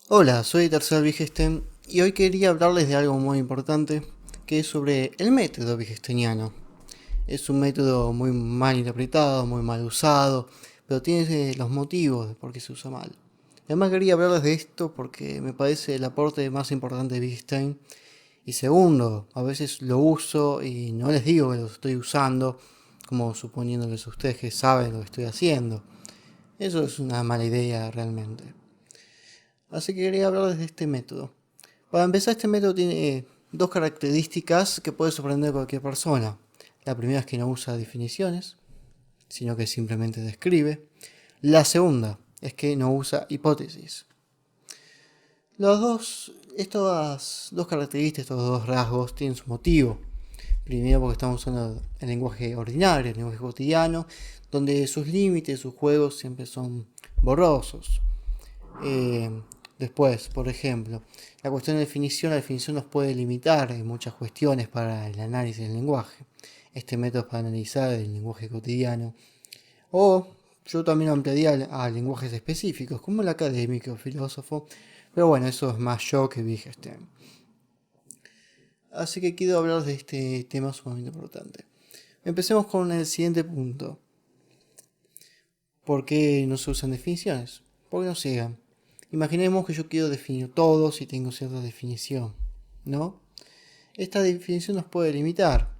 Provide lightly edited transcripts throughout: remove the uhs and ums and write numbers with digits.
Hola, soy Tercer Wittgenstein y hoy quería hablarles de algo muy importante, que es sobre el método wittgensteiniano. Es un método muy mal interpretado, muy mal usado, pero tiene los motivos de por qué se usa mal. Además quería hablarles de esto porque me parece el aporte más importante de Wittgenstein. Y segundo, a veces lo uso y no les digo que lo estoy usando, como suponiéndoles a ustedes que saben lo que estoy haciendo. Eso es una mala idea realmente. Así que quería hablarles de este método. Para empezar, este método tiene dos características que puede sorprender a cualquier persona. La primera es que no usa definiciones, sino que simplemente describe. La segunda es que no usa hipótesis. Estas dos características, estos dos rasgos, tienen su motivo. Primero porque estamos usando el lenguaje ordinario, el lenguaje cotidiano, donde sus límites, sus juegos siempre son borrosos. Eh, Después, por ejemplo, la definición nos puede limitar en muchas cuestiones para el análisis del lenguaje. Este método es para analizar el lenguaje cotidiano. O yo también lo ampliaría a lenguajes específicos, como el académico o filósofo. Pero bueno, eso es más yo que Wittgenstein. Así que quiero hablar de este tema sumamente importante. Empecemos con el siguiente punto. ¿Por qué no se usan definiciones? Porque no se llegan. Imaginemos que yo quiero definir todos y tengo cierta definición, ¿no? Esta definición nos puede limitar,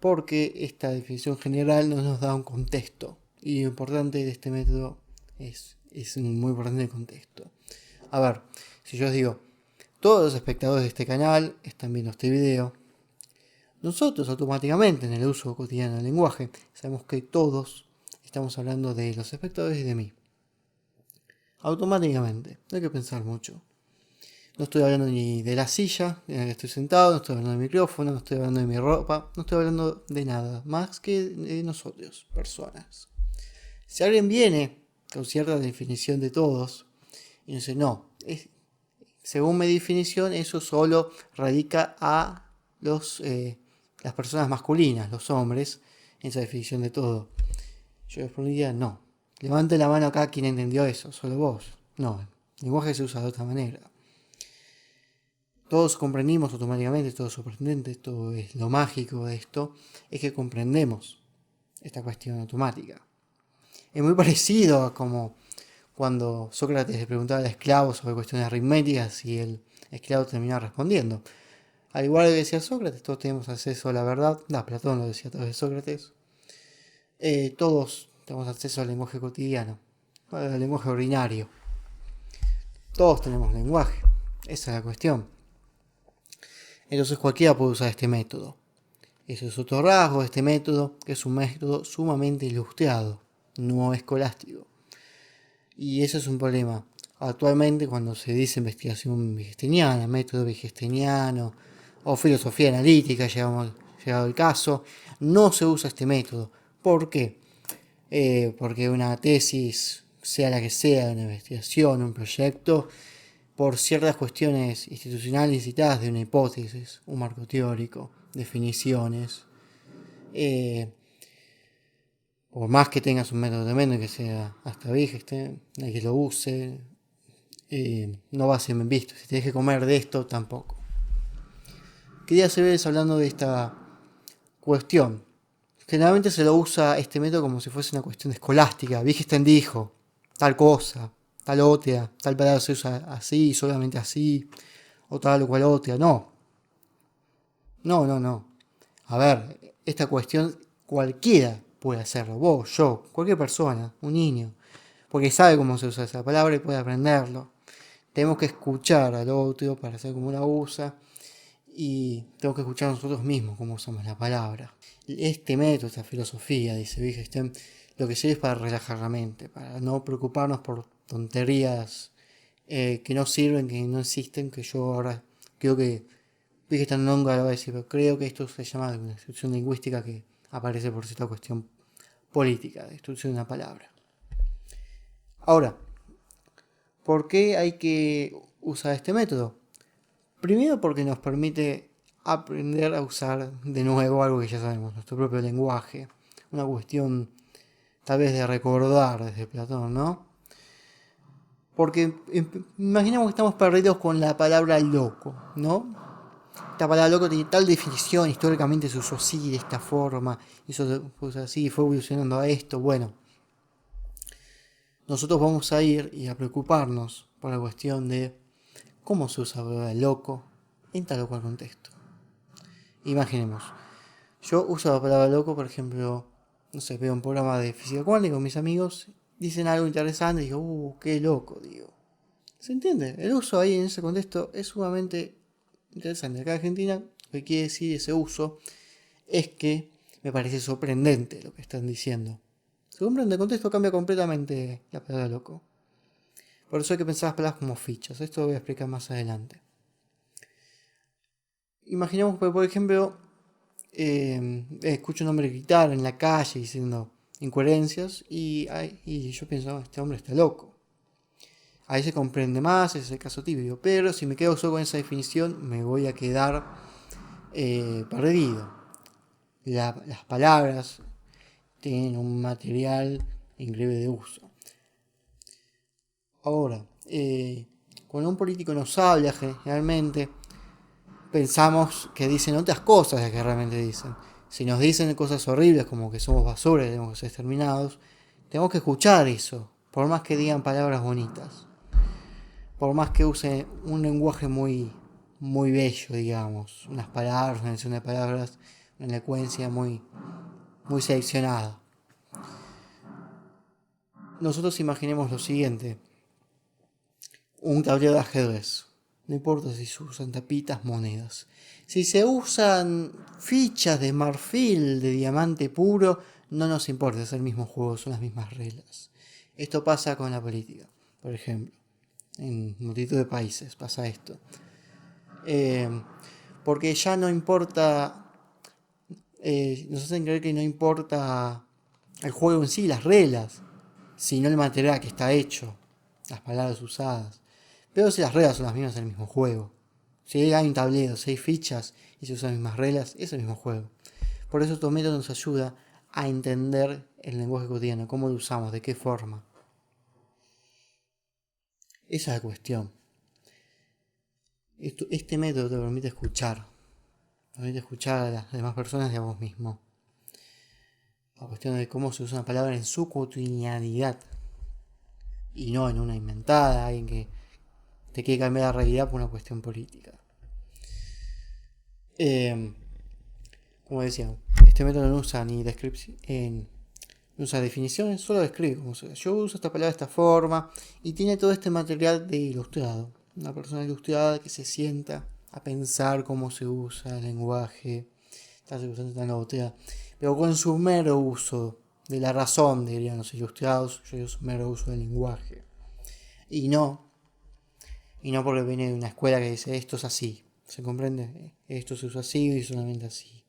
porque esta definición general no nos da un contexto. Y lo importante de este método es muy importante el contexto. A ver, si yo os digo, todos los espectadores de este canal están viendo este video, nosotros automáticamente en el uso cotidiano del lenguaje sabemos que todos estamos hablando de los espectadores y de mí. Automáticamente, no hay que pensar mucho. No estoy hablando ni de la silla en la que estoy sentado, no estoy hablando del micrófono, no estoy hablando de mi ropa, no estoy hablando de nada más que de nosotros, personas. Si alguien viene con cierta definición de todos y dice, no, según mi definición, eso solo radica a las personas masculinas, los hombres, en esa definición de todo. Yo respondería, no. Levante la mano acá quien entendió eso, solo vos. No, el lenguaje se usa de otra manera. Todos comprendimos automáticamente, todo es sorprendente, todo es lo mágico de esto, es que comprendemos esta cuestión automática. Es muy parecido a como cuando Sócrates le preguntaba al esclavo sobre cuestiones aritméticas y el esclavo terminaba respondiendo. Al igual que decía Sócrates, todos tenemos acceso a la verdad, Platón lo decía a través de Sócrates, todos tenemos acceso al lenguaje cotidiano, al lenguaje ordinario, todos tenemos lenguaje, esa es la cuestión. Entonces cualquiera puede usar este método. Ese es otro rasgo de este método, que es un método sumamente ilustrado, no escolástico. Y ese es un problema. Actualmente, cuando se dice investigación wittgensteiniana, método wittgensteiniano o filosofía analítica, llegado el caso, no se usa este método. ¿Por qué? Porque una tesis, sea la que sea, una investigación, un proyecto, por ciertas cuestiones institucionales necesitadas de una hipótesis, un marco teórico, definiciones, eh, por más que tengas un método tremendo que sea hasta Wittgenstein, el que lo use, no va a ser bien visto. Si te dejes comer de esto, tampoco. Quería seguirles hablando de esta cuestión. Generalmente se lo usa este método como si fuese una cuestión escolástica. Wittgenstein dijo tal cosa, tal otra, tal palabra se usa así, solamente así, o tal o cual otra. No, no, no, no. A ver, esta cuestión cualquiera puede hacerlo. Vos, yo, cualquier persona, un niño. Porque sabe cómo se usa esa palabra y puede aprenderlo. Tenemos que escuchar al otro para saber cómo la usa y tenemos que escuchar nosotros mismos cómo usamos la palabra. Este método, esta filosofía, dice Wittgenstein, lo que sirve es para relajar la mente, para no preocuparnos por tonterías que no sirven, que no existen, que yo ahora creo que Wittgenstein nunca lo va a decir, pero creo que esto se llama una instrucción lingüística que aparece por cierta cuestión política, de destrucción de una palabra. Ahora, ¿por qué hay que usar este método? Primero porque nos permite aprender a usar de nuevo algo que ya sabemos, nuestro propio lenguaje. Una cuestión tal vez de recordar desde Platón, ¿no? Porque imaginemos que estamos perdidos con la palabra loco, ¿no? Esta palabra loco tiene tal definición, históricamente se usó así, de esta forma, eso se puso así, fue evolucionando a esto. Bueno, nosotros vamos a ir y a preocuparnos por la cuestión de cómo se usa la palabra loco en tal o cual contexto. Imaginemos, yo uso la palabra loco, por ejemplo, no sé, veo un programa de física cuántica con mis amigos, dicen algo interesante y digo, qué loco, digo. ¿Se entiende? El uso ahí en ese contexto es sumamente interesante. Acá en Argentina, lo que quiere decir ese uso es que me parece sorprendente lo que están diciendo. Se comprende, el contexto cambia completamente la palabra loco. Por eso hay que pensar las palabras como fichas. Esto lo voy a explicar más adelante. Imaginemos que, por ejemplo, escucho un hombre gritar en la calle diciendo incoherencias y yo pienso, este hombre está loco. Ahí se comprende más, ese es el caso típico. Pero si me quedo solo con esa definición, me voy a quedar perdido. Las palabras tienen un material increíble de uso. Ahora, cuando un político nos habla, generalmente pensamos que dicen otras cosas de las que realmente dicen. Si nos dicen cosas horribles como que somos basura y tenemos que ser exterminados, tenemos que escuchar eso, por más que digan palabras bonitas. Por más que use un lenguaje muy bello, digamos, unas palabras, una elección de palabras, una elocuencia muy seleccionada. Nosotros imaginemos lo siguiente, un tablero de ajedrez. No importa si se usan tapitas, monedas. Si se usan fichas de marfil, de diamante puro, no nos importa, es el mismo juego, son las mismas reglas. Esto pasa con la política, por ejemplo. En multitud de países pasa esto. Porque ya no importa, nos hacen creer que no importa el juego en sí, las reglas, sino el material que está hecho, las palabras usadas. Pero si las reglas son las mismas, es el mismo juego. Si hay un tablero, si hay fichas y se usan las mismas reglas, es el mismo juego. Por eso estos métodos nos ayuda a entender el lenguaje cotidiano, cómo lo usamos, de qué forma. Esa es la cuestión. Este método te permite escuchar a las demás personas y a vos mismo. La cuestión de cómo se usa una palabra en su cotidianidad y no en una inventada, alguien que te quiere cambiar la realidad por una cuestión política. Como decía, este método no usa ni descripción, no usa definiciones, solo describe cómo se usa. Yo uso esta palabra de esta forma y tiene todo este material de ilustrado. Una persona ilustrada que se sienta a pensar cómo se usa el lenguaje, está usando una botella, pero con su mero uso de la razón, dirían los ilustrados, yo digo su mero uso del lenguaje. Y no porque viene de una escuela que dice esto es así, ¿se comprende? Esto se usa así y solamente así.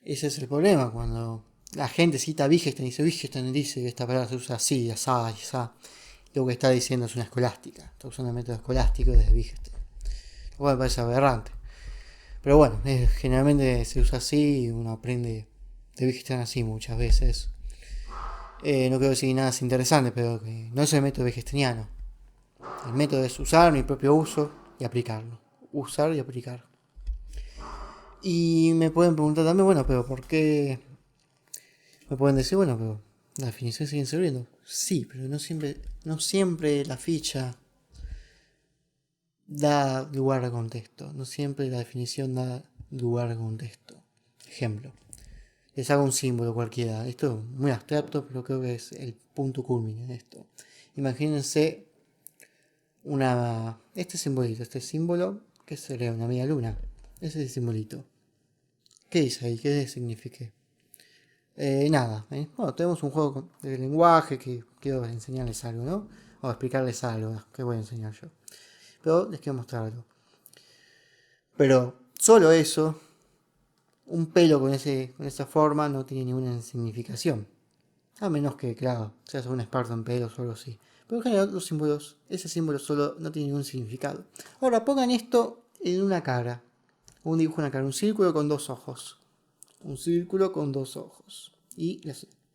Ese es el problema, cuando la gente cita a Wittgenstein dice que esta palabra se usa así, asá, y asá. Lo que está diciendo es una escolástica, está usando el método escolástico desde Wittgenstein. Lo cual me parece aberrante. Pero bueno, generalmente se usa así y uno aprende de Wittgenstein así muchas veces. No quiero decir nada interesante, pero que no es el método wittgensteiniano. El método es usar mi propio uso y aplicarlo. Usar y aplicar. Y me pueden preguntar también, bueno, pero ¿por qué? Me pueden decir, bueno, pero la definición sigue sirviendo. Sí, pero no siempre la ficha da lugar a contexto. No siempre la definición da lugar a contexto. Ejemplo. Les hago un símbolo cualquiera. Esto es muy abstracto, pero creo que es el punto culmine de esto. Imagínense este símbolo, que sería una media luna. Ese es el simbolito. ¿Qué dice ahí? ¿Qué significa? Nada. Bueno, tenemos un juego de lenguaje que quiero enseñarles algo, ¿no? O explicarles algo que voy a enseñar yo. Pero les quiero mostrar algo. Pero solo eso, un pelo con esa forma no tiene ninguna significación. A menos que, claro, seas un experto en pelos o algo así. Pero en general los símbolos, ese símbolo solo no tiene ningún significado. Ahora pongan esto en una cara. Un dibujo en una cara, un círculo con dos ojos. Un círculo con dos ojos. Y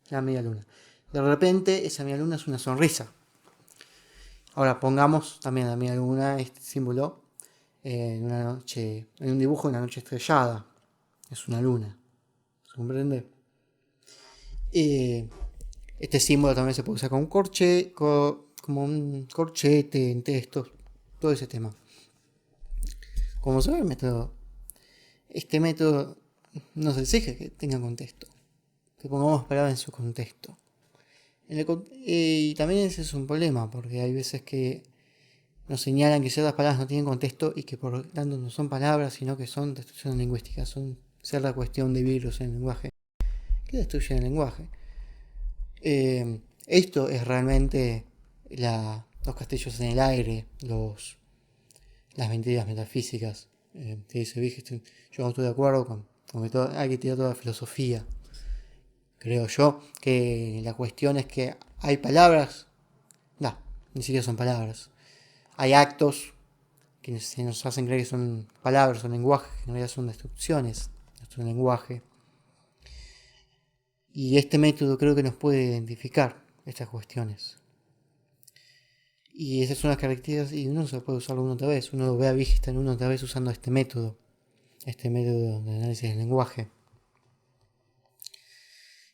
la media luna. De repente esa media luna es una sonrisa. Ahora pongamos también la media luna, este símbolo, en una noche, en un dibujo de una noche estrellada. Es una luna. ¿Se comprende? Este símbolo también se puede usar como un como un corchete en textos, todo ese tema. Como se ve el método, este método nos exige que tenga contexto, que pongamos palabras en su contexto. Y también ese es un problema, porque hay veces que nos señalan que ciertas palabras no tienen contexto y que por lo tanto no son palabras, sino que son destrucciones lingüísticas, son cierta cuestión de virus en el lenguaje que destruyen el lenguaje. Esto es realmente los castillos en el aire, las mentiras metafísicas. Que dice Wittgenstein, yo no estoy de acuerdo con que hay que tirar toda la filosofía. Creo yo que la cuestión es que hay palabras, no, ni siquiera son palabras. Hay actos que se nos hacen creer que son palabras o lenguaje, que en realidad son destrucciones de nuestro lenguaje. Y este método creo que nos puede identificar estas cuestiones. Y esas son las características, y uno se puede usarlo una otra vez. Uno lo ve a Wittgenstein una otra vez usando este método de análisis del lenguaje.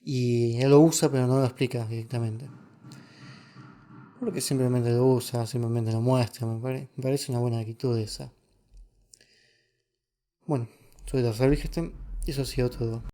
Y él lo usa, pero no lo explica directamente. Porque simplemente lo usa, simplemente lo muestra. Me parece una buena actitud esa. Bueno, soy Dr. Wittgenstein y eso ha sido todo.